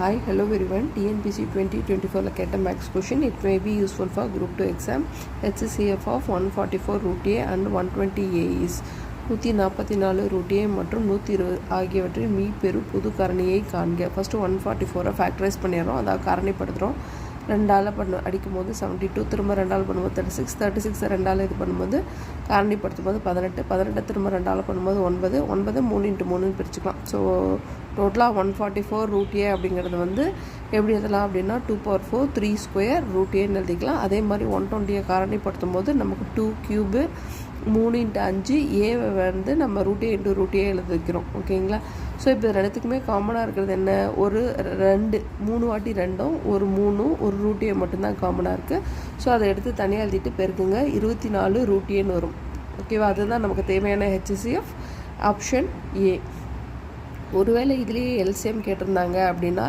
Hi, hello everyone. TNPC 2024 கேட்ட maths question. It may be useful for Group 2 exam. HCF of 144 root A and 120A is 144 root A மற்றும் 120 ஆகியவற்றின் மீப்பெரு புது காரணியை காண்க. First 144 factorise பண்ணிடுறோம், அதாவது காரணிப்படுத்துகிறோம். ரெண்டால் அடிக்கும் போது 72, திரும்ப ரெண்டால் பண்ணும்போது 36 ரெண்டால் இது பண்ணும்போது காரணிப்படுத்தும் போது 18 திரும்ப ரெண்டால் பண்ணும்போது 9 3 × 3 பிரிச்சுக்கலாம். ஸோ டோட்டலாக 144 ரூட் ஏ அப்படிங்கிறது வந்து எப்படி எழுதலாம் அப்படின்னா 2/4 3² ரூட் ஏன்னு எழுதிக்கலாம். அதே மாதிரி 120 காரணிப்படுத்தும் போது நமக்கு 2³ 3 × 5 ஏவை வந்து நம்ம ரூட் ஏ × ரூட் ஏ எழுதிக்கிறோம். ஓகேங்களா? ஸோ இப்போ ரெண்டுத்துக்குமே காமனாக இருக்கிறது என்ன? ஒரு 3 வாட்டி 2ம் ஒரு 3ம் ஒரு ரூட் ஏ மட்டும்தான் காமனாக இருக்குது. ஸோ அதை எடுத்து தனியாக எழுதிட்டு பெருக்குங்க, 24 ரூட் ஏன்னு வரும். ஓகேவா? அதுதான் நமக்கு தேவையான HCF ஆப்ஷன் ஏ. ஒருவேளை இதுலேயே எல்சிஎம் கேட்டிருந்தாங்க அப்படின்னா